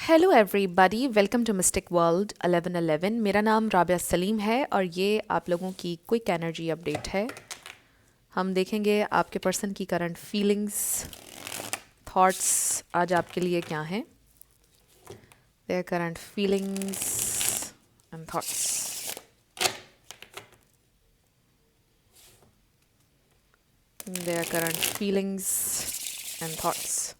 Hello everybody, welcome to mystic world 1111। मेरा नाम राबिया सलीम है और ये आप लोगों की क्विक एनर्जी अपडेट है। हम देखेंगे आपके पर्सन की करंट फीलिंग्स, थॉट्स आज आपके लिए क्या हैं। Their current feelings and thoughts. Their current feelings and thoughts.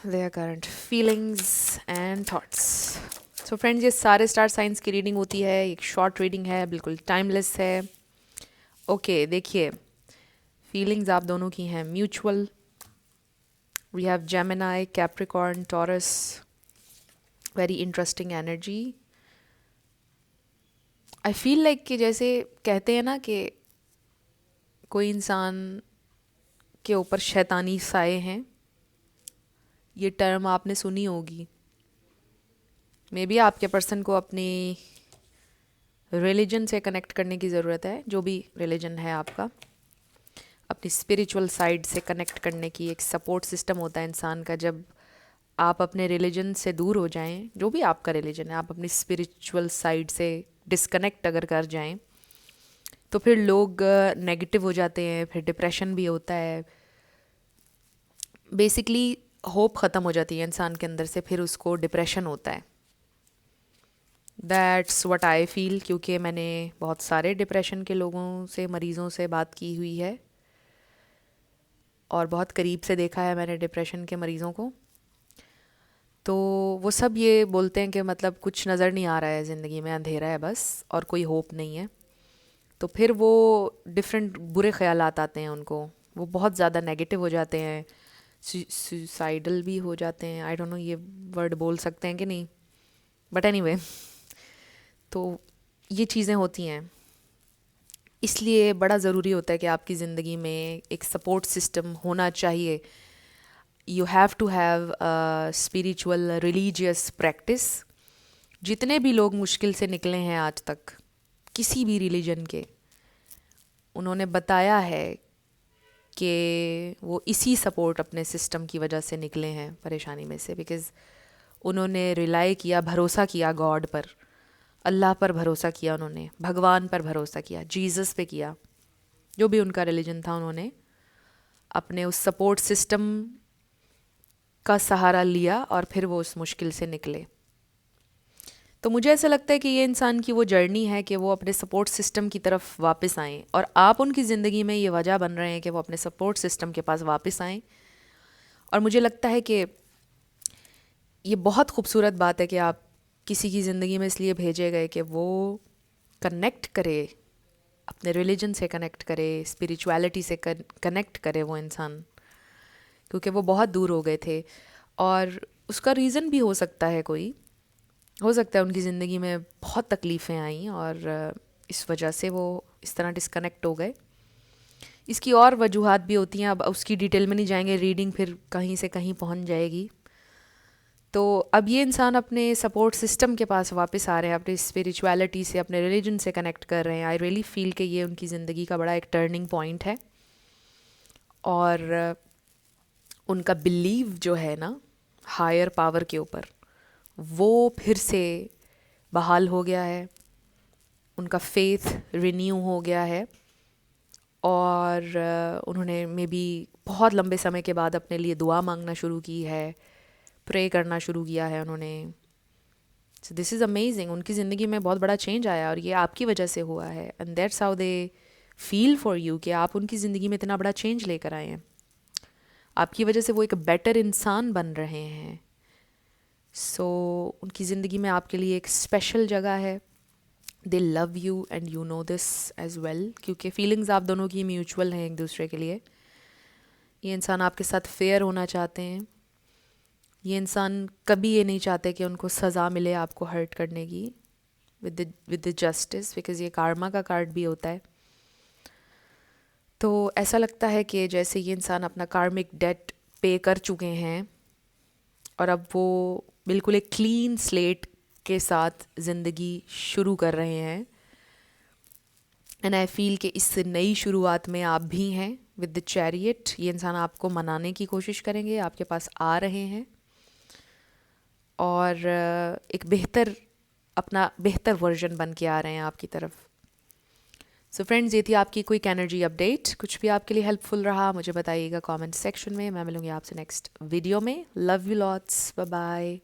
Their current feelings and thoughts. So friends, ये सारे स्टार साइंस की रीडिंग होती है। एक शॉर्ट रीडिंग है, बिल्कुल टाइमलेस है। ओके, देखिए, फीलिंग्स आप दोनों की हैं mutual. We have Gemini, Capricorn, Taurus. Very interesting energy. I feel like कि जैसे कहते हैं ना कि कोई इंसान के ऊपर शैतानी साए हैं। ये टर्म आपने सुनी होगी। मे बी आपके पर्सन को अपनी रिलीजन से कनेक्ट करने की ज़रूरत है, जो भी रिलीजन है आपका। अपनी स्पिरिचुअल साइड से कनेक्ट करने की एक सपोर्ट सिस्टम होता है इंसान का। जब आप अपने रिलीजन से दूर हो जाएं, जो भी आपका रिलीजन है, आप अपनी स्पिरिचुअल साइड से डिस्कनेक्ट अगर कर जाएं, तो फिर लोग नेगेटिव हो जाते हैं, फिर डिप्रेशन भी होता है। बेसिकली होप ख़त्म हो जाती है इंसान के अंदर से, फिर उसको डिप्रेशन होता है। दैट्स व्हाट आई फील, क्योंकि मैंने बहुत सारे डिप्रेशन के लोगों से, मरीज़ों से बात की हुई है और बहुत करीब से देखा है मैंने डिप्रेशन के मरीज़ों को। तो वो सब ये बोलते हैं कि मतलब कुछ नज़र नहीं आ रहा है ज़िंदगी में, अंधेरा है बस और कोई होप नहीं है। तो फिर वो डिफरेंट बुरे ख्यालात आते हैं उनको, वो बहुत ज़्यादा नेगेटिव हो जाते हैं, सुसाइडल भी हो जाते हैं। आई डोंट नो ये वर्ड बोल सकते हैं कि नहीं, बट एनीवे, तो ये चीज़ें होती हैं। इसलिए बड़ा ज़रूरी होता है कि आपकी ज़िंदगी में एक सपोर्ट सिस्टम होना चाहिए। You have to have spiritual religious practice. जितने भी लोग मुश्किल से निकले हैं आज तक, किसी भी रिलीजन के, उन्होंने बताया है कि वो इसी सपोर्ट अपने सिस्टम की वजह से निकले हैं परेशानी में से। बिकॉज़ उन्होंने रिलाई किया, भरोसा किया गॉड पर, अल्लाह पर भरोसा किया, उन्होंने भगवान पर भरोसा किया, जीसस पे किया, जो भी उनका रिलीजन था। उन्होंने अपने उस सपोर्ट सिस्टम का सहारा लिया और फिर वो उस मुश्किल से निकले। तो मुझे ऐसा लगता है कि ये इंसान की वो जर्नी है कि वो अपने सपोर्ट सिस्टम की तरफ वापस आएँ, और आप उनकी ज़िंदगी में ये वजह बन रहे हैं कि वो अपने सपोर्ट सिस्टम के पास वापस आएँ। और मुझे लगता है कि ये बहुत खूबसूरत बात है कि आप किसी की ज़िंदगी में इसलिए भेजे गए कि वो कनेक्ट करे, अपने रिलीजन से कनेक्ट करे, स्पिरिचुअलिटी से कनेक्ट करे वो इंसान, क्योंकि वो बहुत दूर हो गए थे। और उसका रीज़न भी हो सकता है, कोई हो सकता है उनकी ज़िंदगी में बहुत तकलीफ़ें आई और इस वजह से वो इस तरह डिस्कनेक्ट हो गए। इसकी और वजूहात भी होती हैं, अब उसकी डिटेल में नहीं जाएंगे, रीडिंग फिर कहीं से कहीं पहुंच जाएगी। तो अब ये इंसान अपने सपोर्ट सिस्टम के पास वापस आ रहे हैं, अपनी स्पिरिचुअलिटी से, अपने रिलीजन से कनेक्ट कर रहे हैं। आई रियली फील कि ये उनकी ज़िंदगी का बड़ा एक टर्निंग पॉइंट है। और उनका बिलीव जो है ना हायर पावर के ऊपर, वो फिर से बहाल हो गया है। उनका फेथ रिन्यू हो गया है और उन्होंने मे बी बहुत लंबे समय के बाद अपने लिए दुआ मांगना शुरू की है, प्रे करना शुरू किया है उन्होंने। So this is amazing. उनकी ज़िंदगी में बहुत बड़ा चेंज आया और ये आपकी वजह से हुआ है। And that's how they feel for you कि आप उनकी ज़िंदगी में इतना बड़ा चेंज लेकर आए हैं। आपकी वजह से वो एक बेटर इंसान बन रहे हैं। सो उनकी ज़िंदगी में आपके लिए एक स्पेशल जगह है। They love you and you know this as well, क्योंकि फीलिंग्स आप दोनों की म्यूचुअल हैं एक दूसरे के लिए। ये इंसान आपके साथ फेयर होना चाहते हैं। ये इंसान कभी ये नहीं चाहते कि उनको सज़ा मिले आपको हर्ट करने की, विद द जस्टिस, बिकॉज़ ये कार्मा का कार्ड भी होता है। तो ऐसा लगता है कि जैसे ये इंसान अपना कार्मिक डेट पे कर चुके हैं और अब वो बिल्कुल एक क्लीन स्लेट के साथ ज़िंदगी शुरू कर रहे हैं। एंड आई फील कि इस नई शुरुआत में आप भी हैं विद द चैरियट। ये इंसान आपको मनाने की कोशिश करेंगे, आपके पास आ रहे हैं और एक बेहतर, अपना बेहतर वर्जन बन के आ रहे हैं आपकी तरफ। सो फ्रेंड्स, ये थी आपकी क्विक एनर्जी अपडेट। कुछ भी आपके लिए हेल्पफुल रहा मुझे बताइएगा कमेंट सेक्शन में। मैं मिलूंगी आपसे नेक्स्ट वीडियो में। Love you lots, bye bye.